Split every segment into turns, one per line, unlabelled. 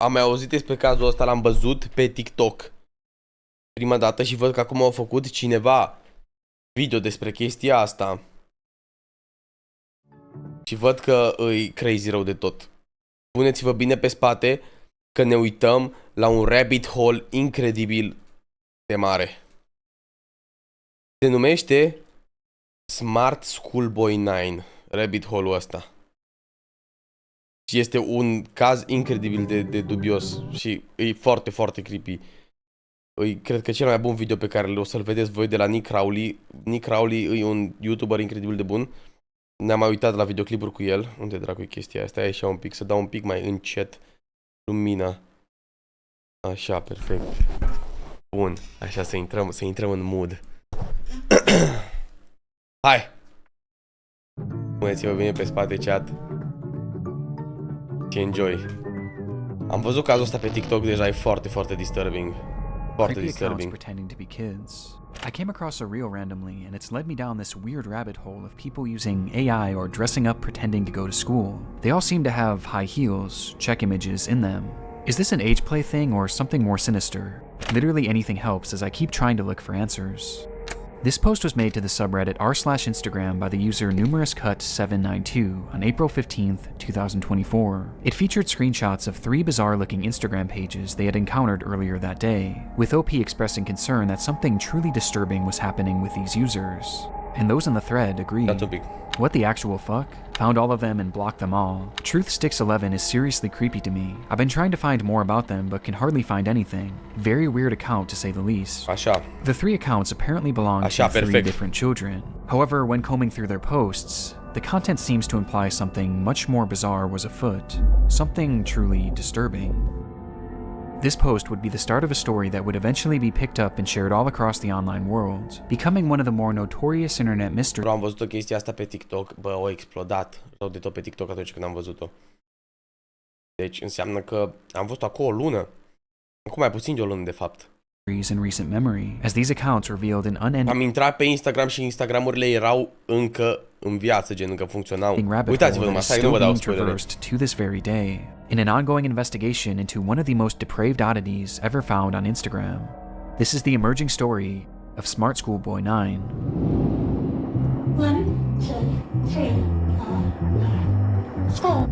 am mai auzit despre cazul ăsta, l-am văzut pe TikTok prima dată și văd că acum au făcut cineva video despre chestia asta. Și văd că îi crazy rău de tot. Puneți-vă bine pe spate că ne uităm la un rabbit hole incredibil de mare. Se numește smartschoolboy9, rabbit hole-ul ăsta. Și este un caz incredibil de dubios și e foarte, foarte creepy. Cred că cel mai bun video pe care o să-l vedeți voi de la Nick Crowley. Nick Crowley e un YouTuber incredibil de bun. Ne-am mai uitat la videoclipuri cu el. Unde dracu e chestia asta? Așa un pic, să dau un pic mai încet lumina. Așa, perfect. Bun, așa să intrăm în mood. Hai! Puneți-vă bine pe spate, chat. Și enjoy. Am văzut cazul ăsta pe TikTok deja, e foarte, foarte disturbing. Foarte disturbing.
Pretending to be kids. I came across Surreal randomly, and it's led me down this weird rabbit hole of people using AI or dressing up pretending to go to school. They all seem to have high heels, check images in them. Is this an age play thing or something more sinister? Literally anything helps as I keep trying to look for answers. This post was made to the subreddit r/Instagram by the user numerouscut792 on April 15th, 2024. It featured screenshots of 3 bizarre-looking Instagram pages they had encountered earlier that day, with OP expressing concern that something truly disturbing was happening with these users. And those in the thread agreed. What the actual fuck? Found all of them and blocked them all. Truthsticks11 is seriously creepy to me. I've been trying to find more about them but can hardly find anything. Very weird account to say the least.
Așa.
The 3 accounts apparently belong to 3 different children. However, when combing through their posts, the content seems to imply something much more bizarre was afoot. Something truly disturbing. This post would be the start of a story that would eventually be picked up and shared all across the online world, becoming one of the more notorious internet mysteries.
Am văzut o chestie asta pe TikTok, bă, o explodat rău de tot pe TikTok atunci când am văzut-o. Deci înseamnă că am văzut acolo o lună. Acum mai puțin de o lună, de fapt.
In recent memory, as these accounts revealed an unending.
Am intrat pe Instagram și Instagramurile erau încă în viață, gen încă funcționau. Uitați-vă numai, stai, nu vă dau spoilere.
To this very day, in an ongoing investigation into one of the most depraved oddities ever found on Instagram. This is the emerging story of smartschoolboy9.
1, 2, 3, 4. School.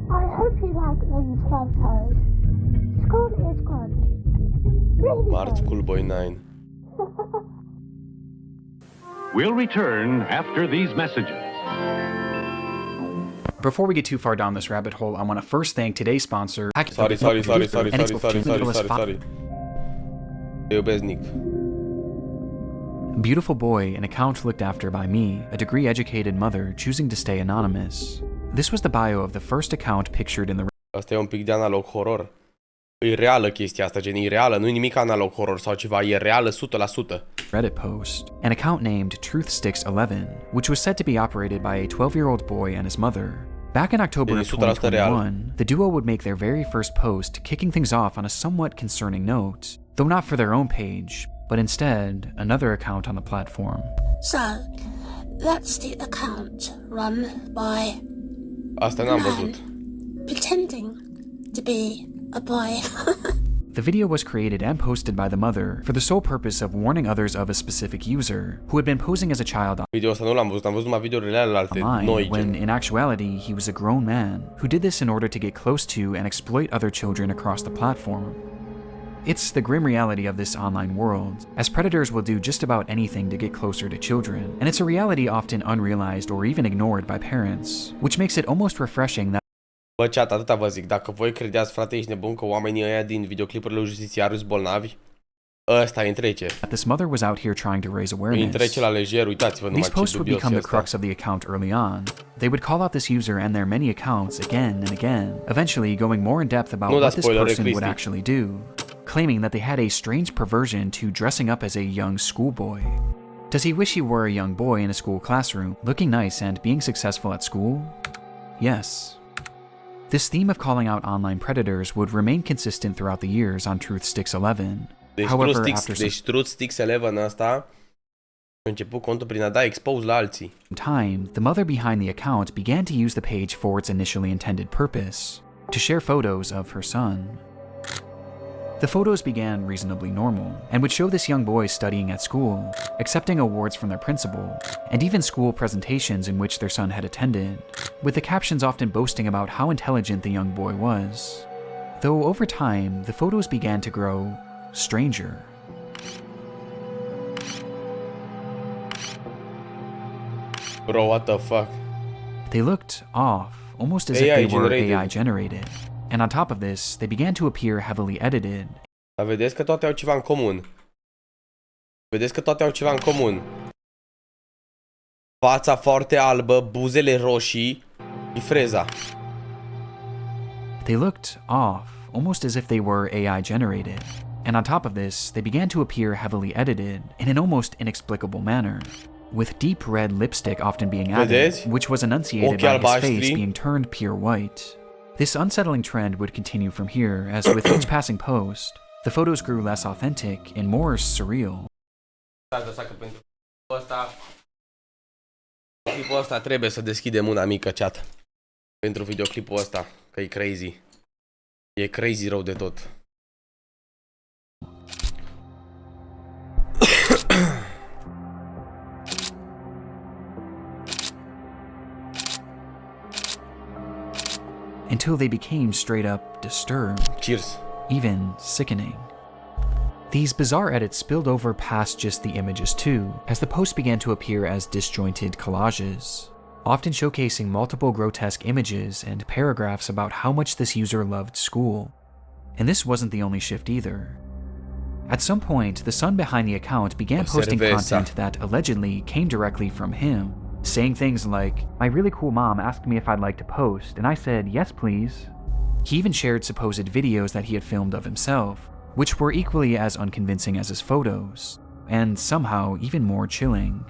I hope you like these photos. School is good. Really
smartschoolboy9.
We'll return after these messages.
Before we get too far down this rabbit hole, I want to first thank today's sponsor.
Sorry. Te iubesc, Nick.
Beautiful boy, an account looked after by me, a degree-educated mother choosing to stay anonymous. This was the bio of the first account pictured in the.
Asta e un pic de analog horror. E reală chestia asta, gen, e reală, nu e nimic analog horror sau ceva, e reală 100%.
Reddit post, an account named Truthsticks11, which was said to be operated by a 12-year-old boy and his mother. Back in October of 2021, the duo would make their very first post, kicking things off on a somewhat concerning note, though not for their own page, but instead another account on the platform.
So, that's the account run by
Asta n-am văzut.
Pretending to be a boy.
The video was created and posted by the mother for the sole purpose of warning others of a specific user who had been posing as a child
Video ăsta nu l-am văzut, am văzut numai videourile alte
online,
noi,
when in actuality he was a grown man who did this in order to get close to and exploit other children across the platform. It's the grim reality of this online world, as predators will do just about anything to get closer to children, and it's a reality often unrealized or even ignored by parents, which makes it almost refreshing that.
Bă, chat, atâta vă zic, dacă voi credeați, frate, ești nebun că oamenii ăia din videoclipurile lui justițiarul sunt bolnavi, ăsta îi întrece.
This mother was out here trying to raise awareness.
Îi întrece la lejer, uitați-vă numai ce
These posts would
dubios
become
e
the crux of the account early on. They would call out this user and their many accounts again and again, eventually going more in depth about what this person would actually do, claiming that they had a strange perversion to dressing up as a young schoolboy. Does he wish he were a young boy in a school classroom, looking nice and being successful at school? Yes. This theme of calling out online predators would remain consistent throughout the years on Truthsticks11. However, after
Truthsticks11 asta a început contul prin a da expose la alții.
time, the mother behind the account began to use the page for its initially intended purpose. to share photos of her son. The photos began reasonably normal and would show this young boy studying at school, accepting awards from their principal, and even school presentations in which their son had attended, with the captions often boasting about how intelligent the young boy was. Though over time, the photos began to grow stranger.
Bro, what the fuck?
They looked off, almost as if they were AI generated. And on top of this, they began to appear heavily edited.
Dar vedeți că toate au ceva în comun. Vedeți că toate au ceva în comun. Fața foarte albă, buzele roșii și freza.
They looked off, almost as if they were AI generated. And on top of this, they began to appear heavily edited in an almost inexplicable manner, with deep red lipstick often being added, which was enunciated by his face being turned pure white. This unsettling trend would continue from here, as with each passing post, the photos grew less authentic and more surreal.
Clipul ăsta trebuie să deschidem una mică, chat. Pentru videoclipul ăsta, că e crazy. E crazy rău de tot.
Until they became straight up disturbed.
Cheers.
Even sickening. These bizarre edits spilled over past just the images too, as the posts began to appear as disjointed collages, often showcasing multiple grotesque images and paragraphs about how much this user loved school. And this wasn't the only shift either. At some point, the son behind the account began posting content that allegedly came directly from him, saying things like, "My really cool mom asked me if I'd like to post, and I said, yes please." He even shared supposed videos that he had filmed of himself, which were equally as unconvincing as his photos, and somehow even more chilling.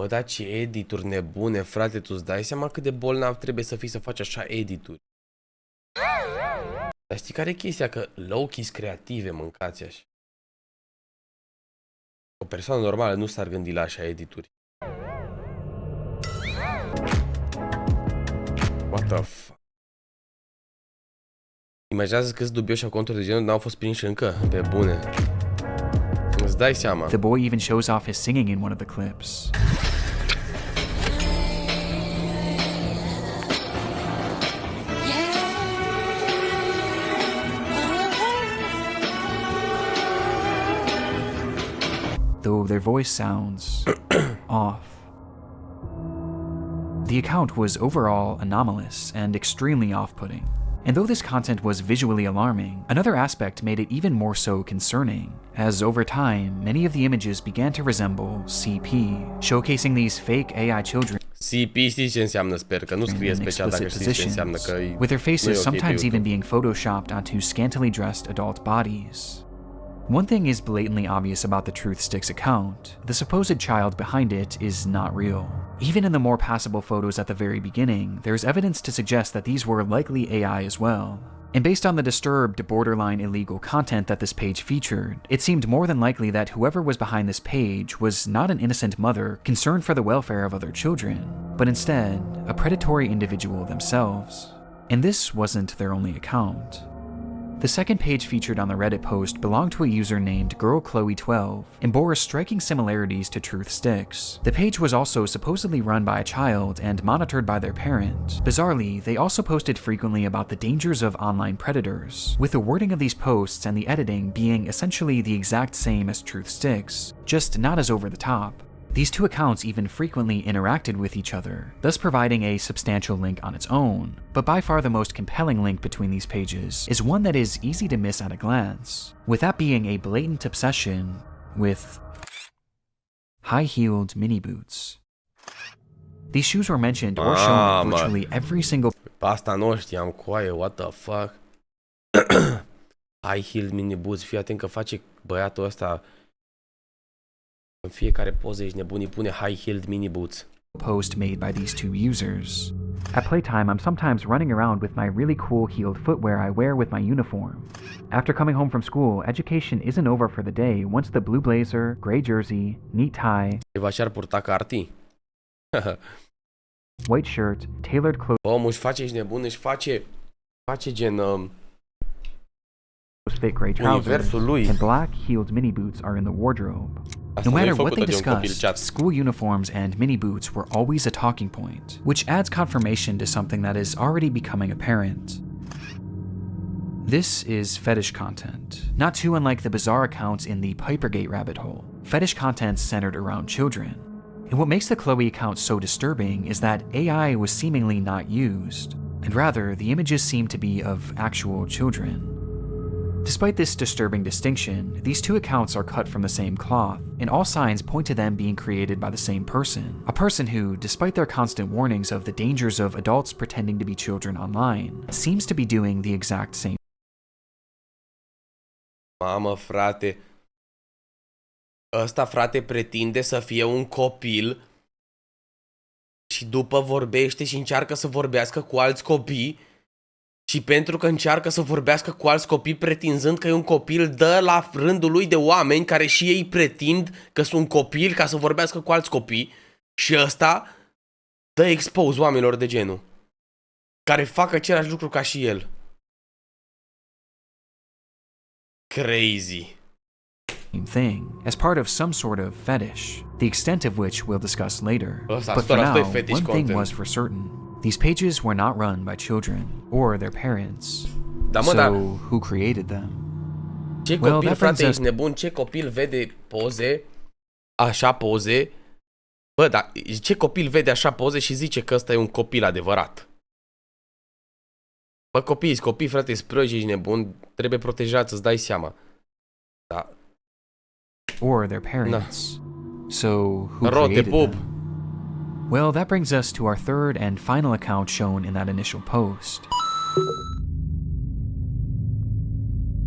Bă, da, ce edituri nebune, frate, tu îți dai seama cât de bolnav trebuie să fii să faci așa edituri. Dar știi care e chestia? Că low-keys creative, mâncați așa. O persoană normală nu s-ar gândi la așa edituri. What the fuck? Imaginează câți dubioși conturi de genul n-au fost prinși încă, pe bune. Îți dai seama.
The boy even shows off his singing in one of the clips. Though their voice sounds off. The account was overall anomalous and extremely off-putting. And though this content was visually alarming, another aspect made it even more so concerning, as over time, many of the images began to resemble CP, showcasing these fake AI children
CP știi ce înseamnă, sper că nu scrie special dacă știi ce înseamnă, că
with their faces sometimes even being photoshopped onto scantily dressed adult bodies. One thing is blatantly obvious about the Truth Sticks account. The supposed child behind it is not real. Even in the more passable photos at the very beginning, there's evidence to suggest that these were likely AI as well. And based on the disturbed, borderline illegal content that this page featured, it seemed more than likely that whoever was behind this page was not an innocent mother concerned for the welfare of other children, but instead, a predatory individual themselves. And this wasn't their only account. The second page featured on the Reddit post belonged to a user named GirlChloe12 and bore striking similarities to Truth Sticks. The page was also supposedly run by a child and monitored by their parent. Bizarrely, they also posted frequently about the dangers of online predators, with the wording of these posts and the editing being essentially the exact same as Truth Sticks, just not as over the top. These two accounts even frequently interacted with each other, thus providing a substantial link on its own, but by far the most compelling link between these pages is one that is easy to miss at a glance, with that being a blatant obsession with high-heeled mini boots. These shoes were mentioned or shown in virtually every single...
Asta nu știam, coaie, what the fuck? High-heeled mini boots, fii atent că face băiatul ăsta... În fiecare poză ești nebun, îi pune high-heeled mini boots.
Post made by these two users. At playtime, I'm sometimes running around with my really cool heeled footwear I wear with my uniform. After coming home from school, education isn't over for the day once the blue blazer, gray jersey, neat tie,
Eva și-ar purta cartii?
white shirt, tailored clothes,
Omul își face, ești nebun, își face gen
fit gray trousers,
universul lui.
and black-heeled mini boots are in the wardrobe.
Asta
No
nu e
matter what
făcută
they
de un copil,
discussed,
chat.
school uniforms and mini boots were always a talking point, which adds confirmation to something that is already becoming apparent. This is fetish content, not too unlike the bizarre accounts in the Pipergate rabbit hole. Fetish content centered around children. And what makes the Chloe account so disturbing is that AI was seemingly not used, and rather, the images seem to be of actual children. Despite this disturbing distinction, these two accounts are cut from the same cloth, and all signs point to them being created by the same person. A person who, despite their constant warnings of the dangers of adults pretending to be children online, seems to be doing the exact same.
Mamă, frate. Ăsta, frate, pretinde să fie un copil și după vorbește și încearcă să vorbească cu alți copii și pentru că încearcă să vorbească cu alți copii pretinzând că e un copil, dă la rândul lui de oameni care și ei pretind că sunt copili ca să vorbească cu alți copii și ăsta dă expose oamenilor de genul care fac același lucru ca și el. Crazy.
Thing as part of some sort of fetish, the extent of which we'll discuss later. But for now, one thing was for certain. These pages were not run by children or their parents. So who created them?
Ce copil, frate, ești nebun? Ce copil vede poze, așa poze? Bă, dar ce copil vede așa poze și zice că ăsta e un copil adevărat? Bă, copii, frate, sprăji, ești nebun, trebuie protejat, îți dai seama. Da.
Or their parents. So who created them? Well, that brings us to our third and final account shown in that initial post.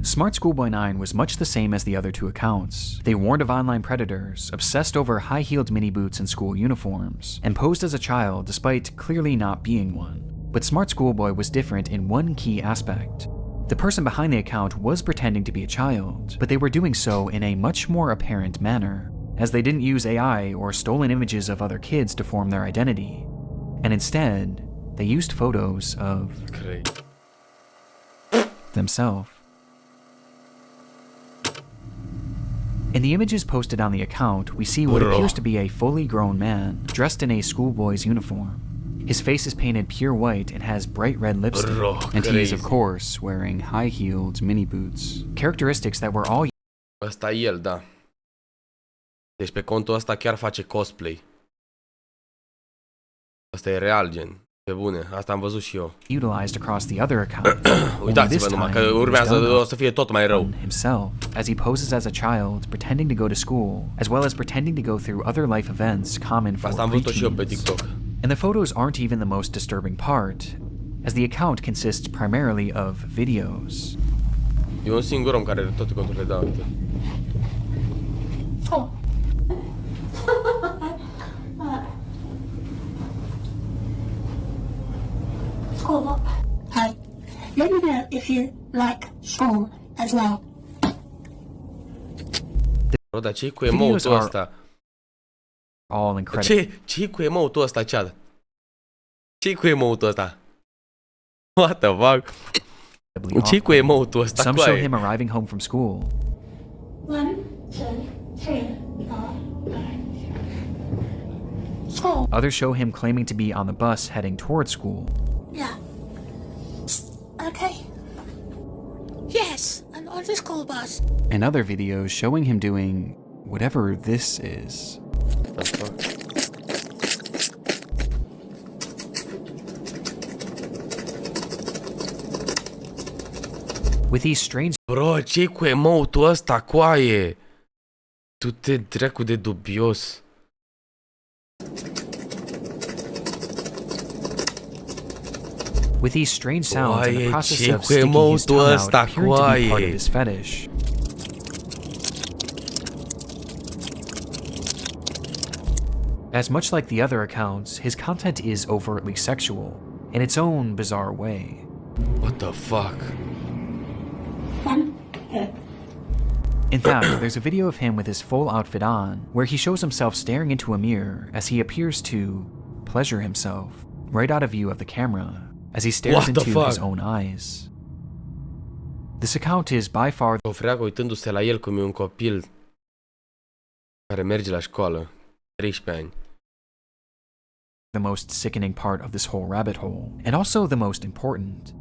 smartschoolboy9 was much the same as the other two accounts. They warned of online predators, obsessed over high-heeled mini boots and school uniforms, and posed as a child despite clearly not being one. But Smart Schoolboy was different in one key aspect. The person behind the account was pretending to be a child, but they were doing so in a much more apparent manner, as they didn't use AI or stolen images of other kids to form their identity, and instead, they used photos of themselves. In the images posted on the account, we see what appears to be a fully grown man, dressed in a schoolboy's uniform. His face is painted pure white and has bright red lipstick, and he is, of course, wearing high-heeled mini boots. Characteristics that were all
Ăsta e el, da. Deci pe contul ăsta chiar face cosplay. Ăsta e real, gen. Pe bune, asta am văzut și eu.
Utilized across the other account.
Uitați-vă numai că urmează, o să fie tot mai rău.
Himself, as he poses as a child, pretending to go to school, as well as pretending to go through other life events common for
Asta am văzut și eu pe TikTok.
And the photos aren't even the most disturbing part, as the account consists primarily of videos.
E un singur om care toate conturile dau, uite.
School up. Hey, let me know if you like school as well.
Bro, dar ce-i cu emote-ul ăsta?
All incredible.
Ce-i cu emote-ul ăsta, Chad? Ce-i cu emote-ul ăsta? What the fuck? Ce-i cu emote-ul ăsta?
Some show him arriving home from school.
1, 2, 3, 4, 5. School.
Others show him claiming to be on the bus heading towards school.
Yeah. Okay. Yes, I'm on the school bus.
And other videos showing him doing whatever this is. With these strange...
Bro, ce-i cu emote-ul ăsta, coaie? Tu te dracu de dubios.
With these strange sounds and the process of
sticking his tongue out
appearing to be part of his fetish. As much like the other accounts, his content is overtly sexual, in its own bizarre way.
What the fuck?
In fact, there's a video of him with his full outfit on, where he shows himself staring into a mirror as he appears to pleasure himself, right out of view of the camera, as he stares into his own eyes. This account is by far
O freacă uitându-se la el cum e un copil care merge la școală, 13 ani.
the most sickening part of this whole rabbit hole, and also the most important.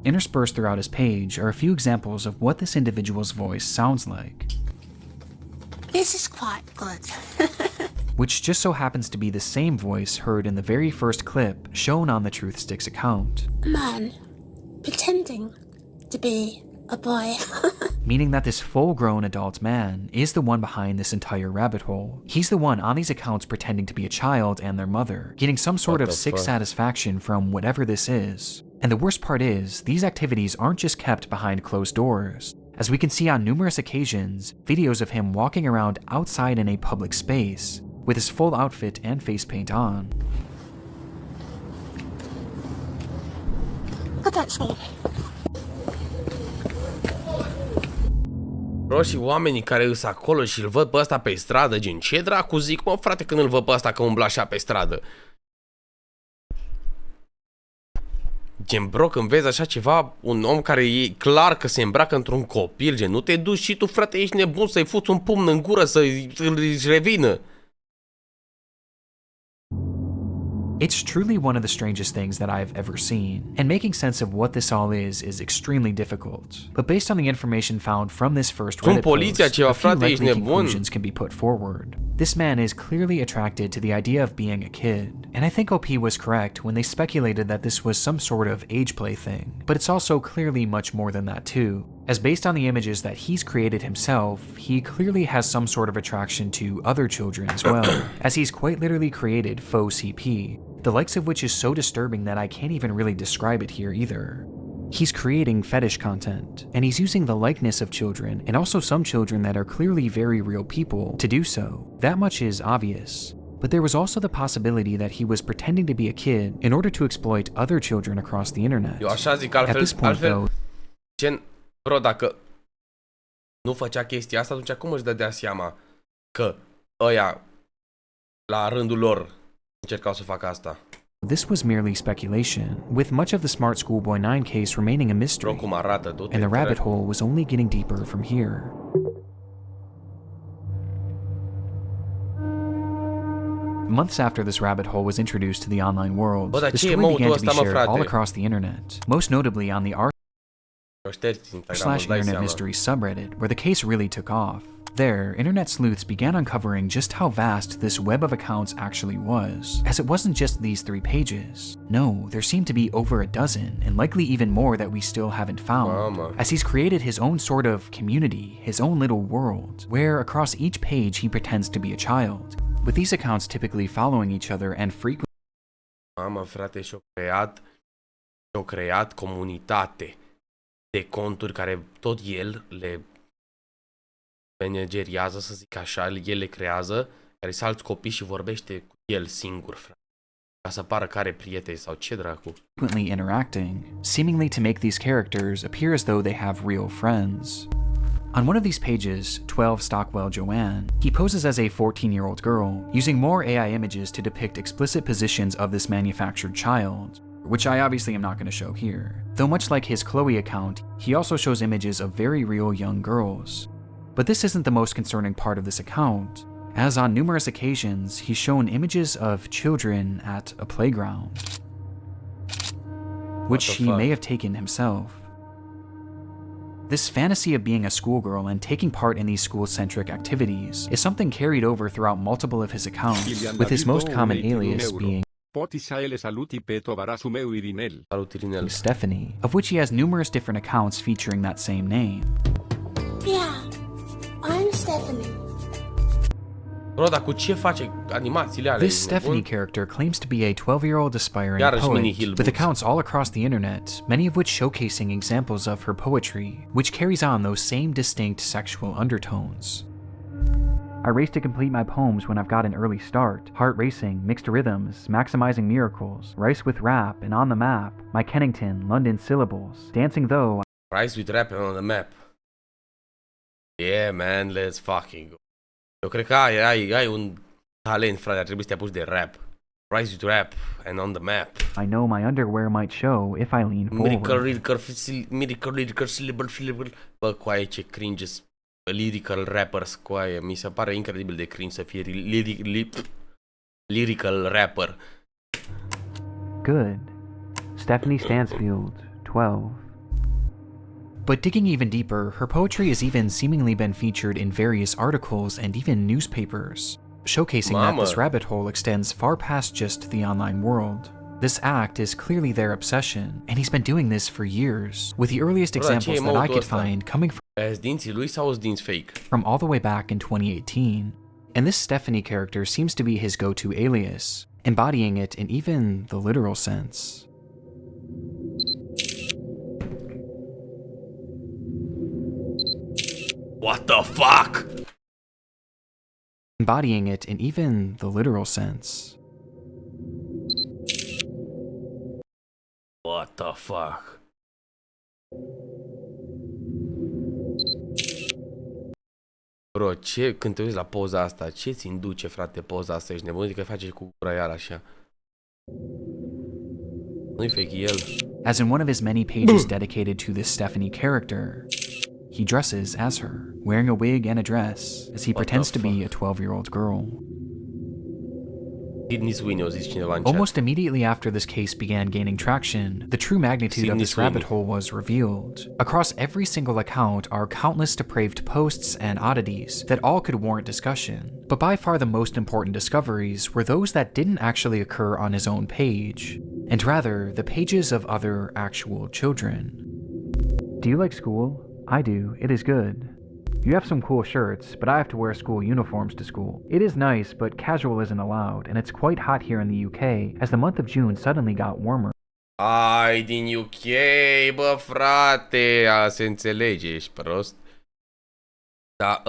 Interspersed throughout his page are a few examples of what this individual's voice sounds like,
This is quite good.
which just so happens to be the same voice heard in the very first clip shown on the Truth Sticks account,
A man pretending to be a boy.
meaning that this full-grown adult man is the one behind this entire rabbit hole. He's the one on these accounts pretending to be a child and their mother, getting some sort of sick satisfaction from whatever this is. And the worst part is, these activities aren't just kept behind closed doors. As we can see on numerous occasions, videos of him walking around outside in a public space, with his full outfit and face paint on.
Look at me.
Bro, și oamenii care îs acolo și îl văd pe ăsta pe stradă, gen, ce dracu zic, mă, frate, când îl văd pe ăsta că umbla așa pe stradă? Gen, bro, când vezi așa ceva, un om care e clar că se îmbracă într-un copil, gen, nu te duci și tu, frate, ești nebun să-i fuți un pumn în gură, să-i revină.
It's truly one of the strangest things that I've ever seen, and making sense of what this all is extremely difficult. But based on the information found from this first Reddit post, a few likely conclusions can be put forward. This man is clearly attracted to the idea of being a kid, and I think OP was correct when they speculated that this was some sort of age play thing, but it's also clearly much more than that too, as based on the images that he's created himself, he clearly has some sort of attraction to other children as well, as he's quite literally created faux CP, the likes of which is so disturbing that I can't even really describe it here either. He's creating fetish content, and he's using the likeness of children, and also some children that are clearly very real people, to do so. That much is obvious. But there was also the possibility that he was pretending to be a kid in order to exploit other children across the internet.
Eu așa zic,
At this point, though,
gen, bro, dacă nu făcea chestia asta, atunci cum își dădea seama că ăia, la rândul lor, încercau să facă asta?
this was merely speculation, with much of the smartschoolboy9 case remaining a mystery,
Bro, cum arată, du-te,
and the rabbit hole was only getting deeper from here. Months after this rabbit hole was introduced to the online world, the story began to be shared all across the internet, most notably on the r/internet mystery subreddit, where the case really took off. There, internet sleuths began uncovering just how vast this web of accounts actually was, as it wasn't just these 3 pages. No, there seemed to be over a dozen, and likely even more that we still haven't found, as he's created his own sort of community, his own little world, where across each page he pretends to be a child, with these accounts typically following each other and frequently.
Mamă, frate, și-o creat comunitate de conturi care tot el le manageriază, să zic așa, el le creează, care sunt alți copii și vorbește cu el singur, frate. Ca să pară că are prieteni sau ce dracu.
Frequently interacting, seemingly to make these characters appear as though they have real friends. On one of these pages, 12 Stockwell Joanne, he poses as a 14-year-old girl, using more AI images to depict explicit positions of this manufactured child, which I obviously am not going to show here. Though much like his Chloe account, he also shows images of very real young girls. But this isn't the most concerning part of this account, as on numerous occasions he's shown images of children at a playground, which he may have taken himself. This fantasy of being a schoolgirl and taking part in these school-centric activities is something carried over throughout multiple of his accounts, with his most common alias being Stephanie, of which he has numerous different accounts featuring that same name.
Yeah, I'm Stephanie.
Bro, dar cu ce face animațiile alea?
This Stephanie character claims to be a 12-year-old aspiring poet, with accounts all across the internet, many of which showcasing examples of her poetry, which carries on those same distinct sexual undertones. I race to complete my poems when I've got an early start, heart racing, mixed rhythms, maximizing miracles, rice with rap, and on the map, my Kennington, London syllables, dancing though.
Rice with rap and on the map. Yeah, man, let's fucking go. Eu cred că ai un talent, frate, ar trebui să te apuci de rap. Rise with rap and on the map.
I know my underwear might show if I lean forward.
Lyrical syllable. Bă, coaie, ce cringe. Lyrical rappers, coaie. Mi se pare incredibil de cringe să fie lyrical rapper.
Good. Stephanie Stansfield, 12. But digging even deeper, her poetry has even seemingly been featured in various articles and even newspapers, showcasing that this rabbit hole extends far past just the online world. This act is clearly their obsession, and he's been doing this for years, with the earliest examples that I could find coming from all the way back in 2018. And this Stephanie character seems to be his go-to alias, embodying it in even the literal sense.
What the fuck?
Embodying it in even the literal sense.
What the fuck? Bro, când te uiți la poza asta, ce ți induce, frate, poza asta? Ești nebun? Că face cu gura iar așa. Nu-i fake el.
As in one of his many pages dedicated to this Stephanie character, he dresses as her, wearing a wig and a dress, as he pretends to be a 12-year-old girl. Almost immediately after this case began gaining traction, the true magnitude of this rabbit hole was revealed. Across every single account are countless depraved posts and oddities that all could warrant discussion, but by far the most important discoveries were those that didn't actually occur on his own page, and rather the pages of other actual children. Do you like school? I do. It is good. You have some cool shirts, but I have to wear school uniforms to school. It is nice, but casual isn't allowed, and it's quite hot here in the UK, as the month of June suddenly got warmer.
Ai, din UK, bă, frate, se înțelege, ești prost. Dar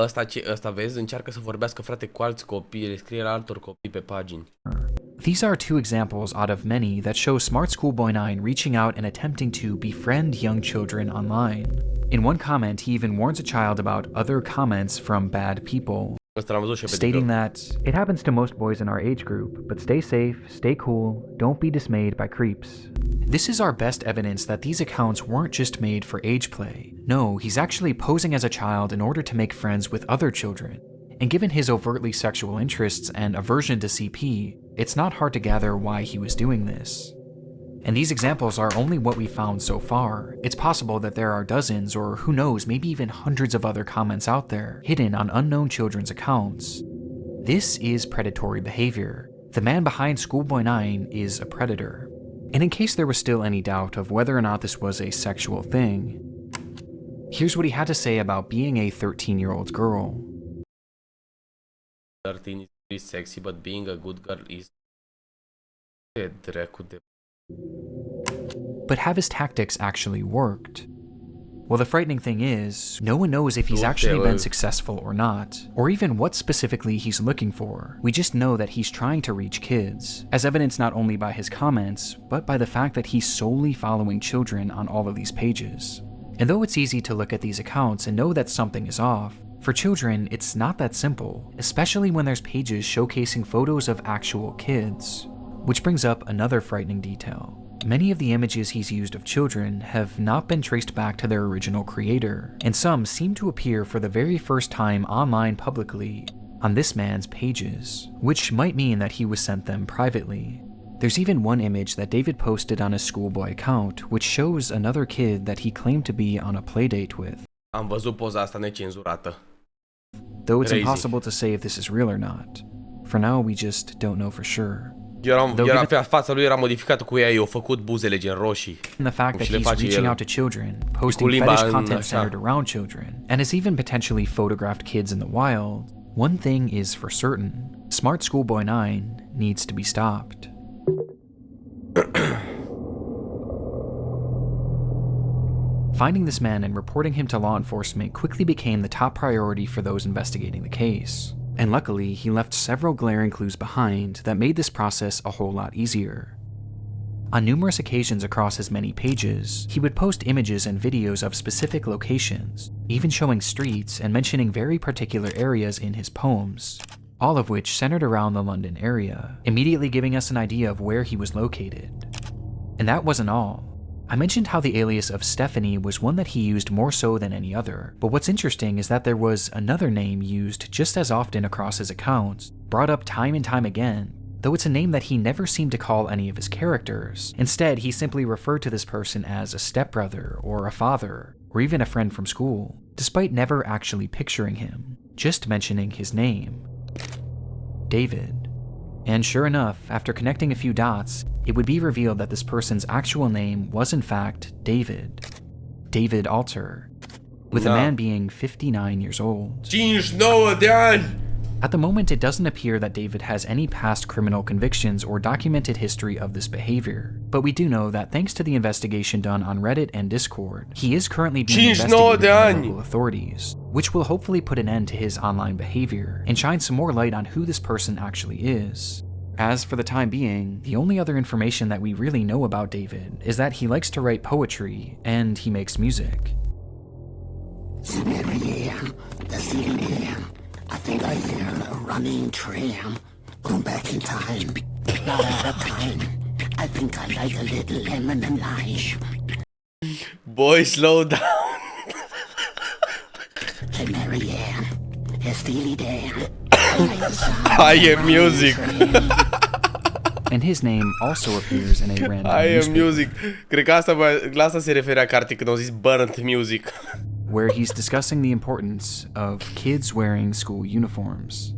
ăsta, vezi, încearcă să vorbească, frate, cu alți copii, le scrie la altor copii pe pagini.
These are two examples out of many that show smartschoolboy9 reaching out and attempting to befriend young children online. In one comment, he even warns a child about other comments from bad people, stating that, "It happens to most boys in our age group, but stay safe, stay cool, don't be dismayed by creeps." This is our best evidence that these accounts weren't just made for age play. No, he's actually posing as a child in order to make friends with other children. And given his overtly sexual interests and aversion to CP, it's not hard to gather why he was doing this. And these examples are only what we found so far. It's possible that there are dozens, or who knows, maybe even hundreds of other comments out there, hidden on unknown children's accounts. This is predatory behavior. The man behind Schoolboy9 is a predator. And in case there was still any doubt of whether or not this was a sexual thing, here's what he had to say about being a 13-year-old girl.
13 is sexy, but being a good girl is...
But have his tactics actually worked? Well, the frightening thing is, no one knows if he's actually been successful or not, or even what specifically he's looking for. We just know that he's trying to reach kids, as evidenced not only by his comments, but by the fact that he's solely following children on all of these pages. And though it's easy to look at these accounts and know that something is off, for children, it's not that simple, especially when there's pages showcasing photos of actual kids. Which brings up another frightening detail. Many of the images he's used of children have not been traced back to their original creator, and some seem to appear for the very first time online publicly on this man's pages, which might mean that he was sent them privately. There's even one image that David posted on his schoolboy account, which shows another kid that he claimed to be on a playdate with.
Am văzut poza asta necenzurată.
Though it's impossible to say if this is real or not. For now, we just don't know for sure.
Fața lui era modificată cu ea, i-au făcut buzele gen roșii.
And the fact that he's reaching out to children, posting fetish content centered around children, and has even potentially photographed kids in the wild, one thing is for certain. Smart Schoolboy9 needs to be stopped. Finding this man and reporting him to law enforcement quickly became the top priority for those investigating the case. And luckily, he left several glaring clues behind that made this process a whole lot easier. On numerous occasions across his many pages, he would post images and videos of specific locations, even showing streets and mentioning very particular areas in his poems. all of which centered around the London area, immediately giving us an idea of where he was located. And that wasn't all. I mentioned how the alias of Stephanie was one that he used more so than any other, but what's interesting is that there was another name used just as often across his accounts, brought up time and time again, though it's a name that he never seemed to call any of his characters. Instead, he simply referred to this person as a stepbrother, or a father, or even a friend from school, despite never actually picturing him, just mentioning his name. David. And sure enough, after connecting a few dots, it would be revealed that this person's actual name was in fact David. David Alter, with the man being 59 years old.
59 de ani!
At the moment, it doesn't appear that David has any past criminal convictions or documented history of this behavior, but we do know that thanks to the investigation done on Reddit and Discord, he is currently being investigated by local authorities, which will hopefully put an end to his online behavior and shine some more light on who this person actually is. As for the time being, the only other information that we really know about David is that he likes to write poetry and he makes music.
I think I hear a running tram. Going back in time, not out of time. I think I like a little lemon and lime.
Boy, slow down.
Hey Marianne, hey Steely Dan.
I am music.
And his name also appears in a random
I am
newspaper,
music. Cred că la asta se referea Carti când au zis burnt music.
where he's discussing the importance of kids wearing school uniforms.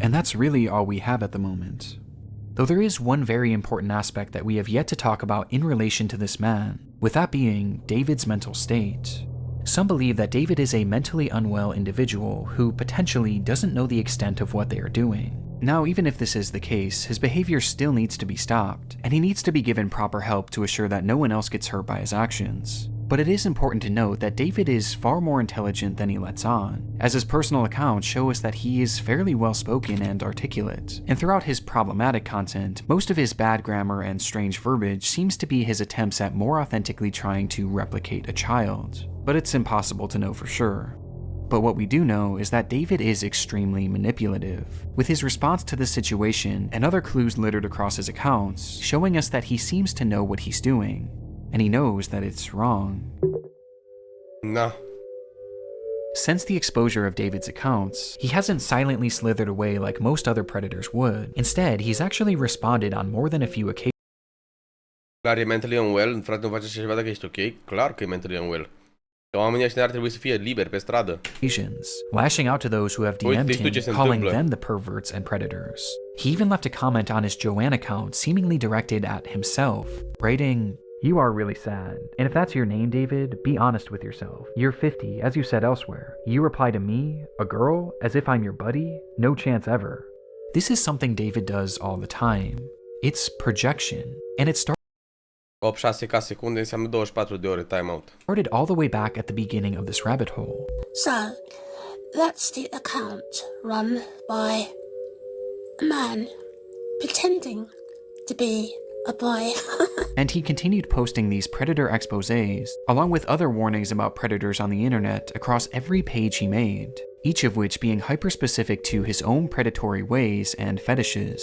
And that's really all we have at the moment. Though there is one very important aspect that we have yet to talk about in relation to this man, with that being David's mental state. Some believe that David is a mentally unwell individual who potentially doesn't know the extent of what they are doing. Now, even if this is the case, his behavior still needs to be stopped, and he needs to be given proper help to assure that no one else gets hurt by his actions. But it is important to note that David is far more intelligent than he lets on, as his personal accounts show us that he is fairly well-spoken and articulate, and throughout his problematic content, most of his bad grammar and strange verbiage seems to be his attempts at more authentically trying to replicate a child. But it's impossible to know for sure. But what we do know is that David is extremely manipulative, with his response to this situation and other clues littered across his accounts showing us that he seems to know what he's doing, and he knows that it's wrong.
No.
Since the exposure of David's accounts, he hasn't silently slithered away like most other predators would. Instead, he's actually responded on more than a few occasions.
Clar, e mentally unwell? Frate, nu face ceva dacă ești ok? Clar că e mentally unwell. Oamenii ăștia ar trebui să fie liberi pe stradă.
Lashing out to those who have DM'd him, calling them the perverts and predators. He even left a comment on his Joanne account seemingly directed at himself, writing, "You are really sad. And if that's your name, David, be honest with yourself. You're 50, as you said elsewhere. You reply to me, a girl, as if I'm your buddy? No chance ever." This is something David does all the time. It's projection, and it started
8-6 ca secunde înseamnă 24 de ore timeout.
all the way back at the beginning of this rabbit hole.
So, that's the account run by a man pretending to be a boy.
And he continued posting these predator exposés, along with other warnings about predators on the internet across every page he made, each of which being hyper-specific to his own predatory ways and fetishes.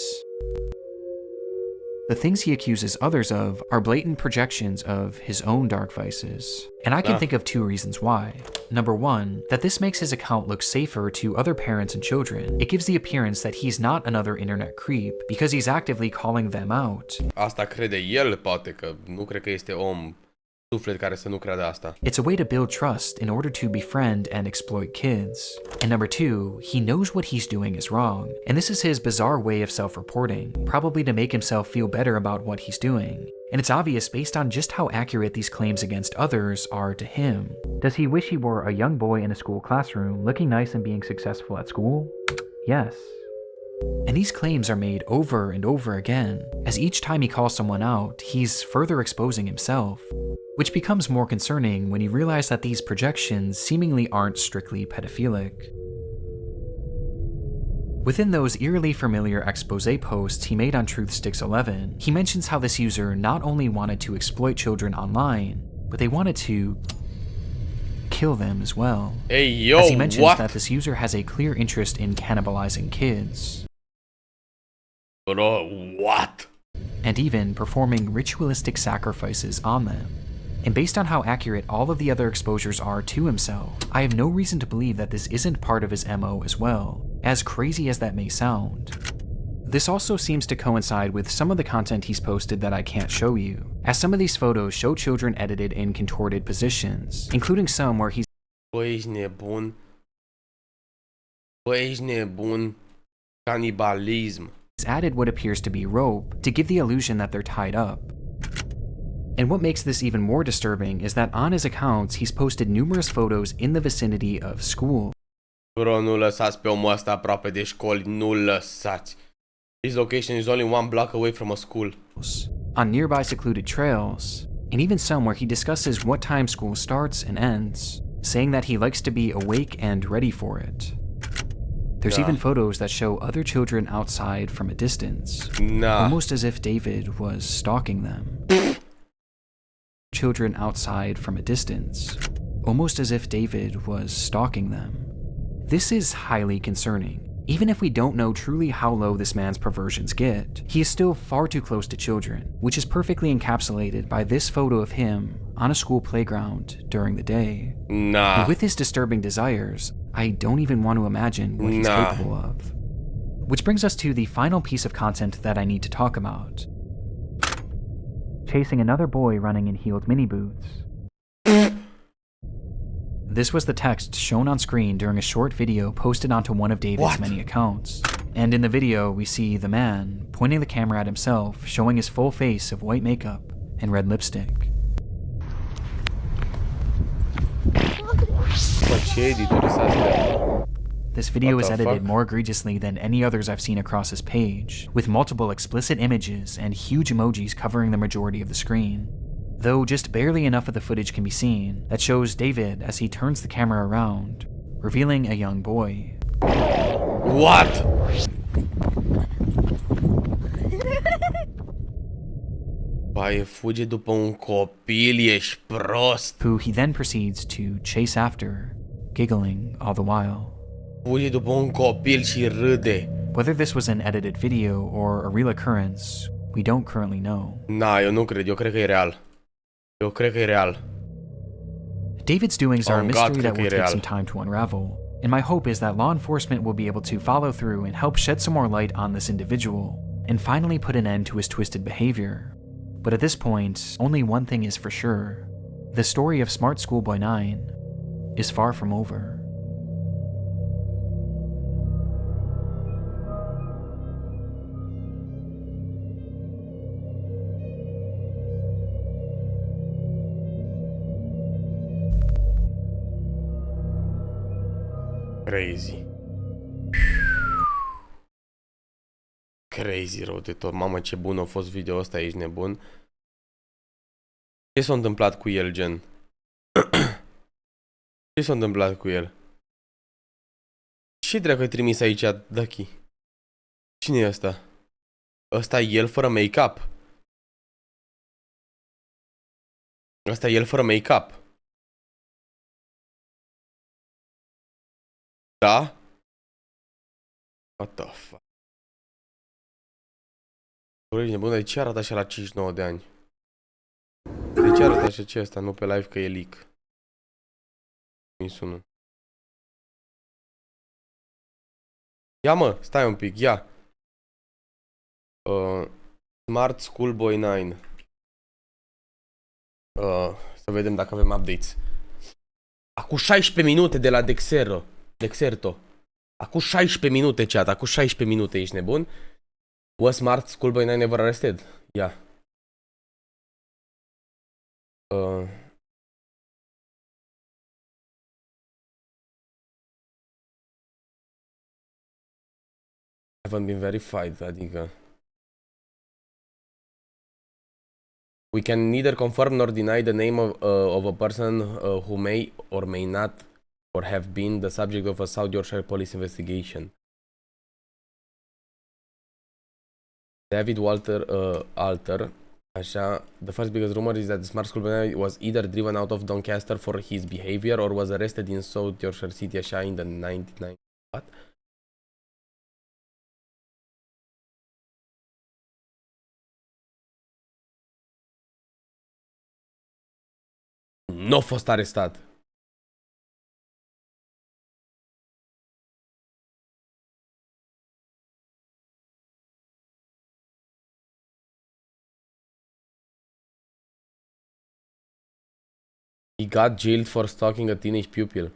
The things he accuses others of are blatant projections of his own dark vices. And I can think of two reasons why. Number one, that this makes his account look safer to other parents and children. It gives the appearance that he's not another internet creep, because he's actively calling them out.
Asta crede el, poate, că nu cred că este om suflet care să nu creadă asta.
It's a way to build trust in order to befriend and exploit kids. And number two, he knows what he's doing is wrong, and this is his bizarre way of self-reporting, probably to make himself feel better about what he's doing. And it's obvious based on just how accurate these claims against others are to him. Does he wish he were a young boy in a school classroom, looking nice and being successful at school? Yes. And these claims are made over and over again, as each time he calls someone out, he's further exposing himself, which becomes more concerning when you realize that these projections seemingly aren't strictly pedophilic. Within those eerily familiar expose posts he made on TruthSticks11, he mentions how this user not only wanted to exploit children online, but they wanted to kill them as well.
Hey, yo,
as he mentions
what?
that this user has a clear interest in cannibalizing kids.
Bro, what?
And even performing ritualistic sacrifices on them. And based on how accurate all of the other exposures are to himself, I have no reason to believe that this isn't part of his MO as well, as crazy as that may sound. This also seems to coincide with some of the content he's posted that I can't show you, as some of these photos show children edited in contorted positions, including some where he's
Bă, ești nebun. Bă, ești nebun. Cannibalism.
added what appears to be rope to give the illusion that they're tied up. And what makes this even more disturbing is that on his accounts, he's posted numerous photos in the vicinity of school.
Bro, nu lăsați pe omul ăsta aproape de școli. Nu lăsați. His location is only 1 block away from a school.
On nearby secluded trails, and even some where he discusses what time school starts and ends, saying that he likes to be awake and ready for it. There's even photos that show other children outside from a distance, almost as if David was stalking them. Children outside from a distance, almost as if David was stalking them. This is highly concerning. Even if we don't know truly how low this man's perversions get, he is still far too close to children, which is perfectly encapsulated by this photo of him on a school playground during the day. And with his disturbing desires, I don't even want to imagine what he's capable of. Which brings us to the final piece of content that I need to talk about. Chasing another boy running in heeled mini boots. This was the text shown on screen during a short video posted onto one of David's many accounts. And in the video, we see the man pointing the camera at himself, showing his full face of white makeup and red lipstick. This video is edited more egregiously than any others I've seen across his page, with multiple explicit images and huge emojis covering the majority of the screen. Though just barely enough of the footage can be seen that shows David as he turns the camera around, revealing a young boy.
What? Baie, fuge după un copil, ești prost.
Who he then proceeds to chase after, giggling all the while.
Fuge după un copil și râde.
Whether this was an edited video or a real occurrence, we don't currently know.
Eu nu cred, eu cred că e real. Eu cred că e real.
David's doings are a mystery that will take some time to unravel, and my hope is that law enforcement will be able to follow through and help shed some more light on this individual, and finally put an end to his twisted behavior. But at this point, only one thing is for sure. The story of smartschoolboy9 is far from over.
Crazy. Crazy rău de tot. Mamă, ce bun a fost video ăsta, ești nebun. Ce s-a întâmplat cu el, gen? Ce s-a întâmplat cu el? Ce dracu ai trimis aici, Ducky? Cine e ăsta? Ăsta e el fără make-up. Ăsta e el fără make-up. Da? What the fuck? Bun, de ce arată așa la 59 de ani? De ce arată așa ce ăsta? Nu pe live că e leak. Mi sună. Ia mă, stai un pic, ia. smartschoolboy9. Să vedem dacă avem updates. Acum 16 minute de la Dexerto. Acum 16 minute, chat. Acum 16 minute, ești nebun? Was smartschoolboy9 never arrested? Yeah. Haven't been verified, adică. We can neither confirm nor deny the name of a person who may or may not or have been the subject of a South Yorkshire police investigation. David Walter Alter Așa, the first biggest rumor is that the smartschoolboy9 was either driven out of Doncaster for his behavior or was arrested in South Yorkshire City, așa, in the 99... What? Nu a fost arestat. He got jailed for stalking a teenage pupil.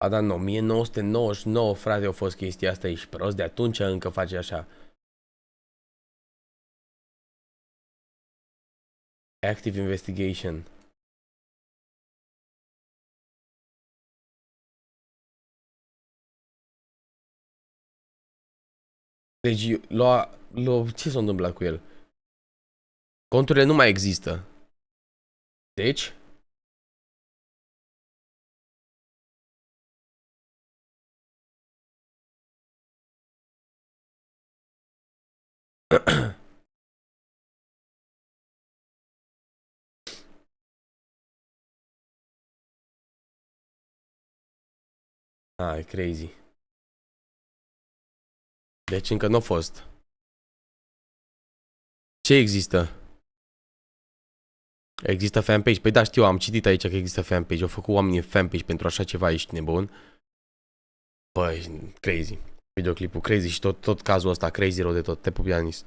A, da, nu, 1999, frate, a fost chestia asta, ești prost, de atunci încă face așa. Active investigation. Deci, ce s-a întâmplat cu el? Conturile nu mai există. Deci? Ah, e crazy. Deci încă nu a fost. Ce există? Există fanpage? Păi da, știu, am citit aici că există fanpage. Au făcut oamenii fanpage pentru așa ceva, ești nebun. Păi, crazy. Videoclipul crazy și tot cazul ăsta crazy rău de tot. Te pup, Ianis.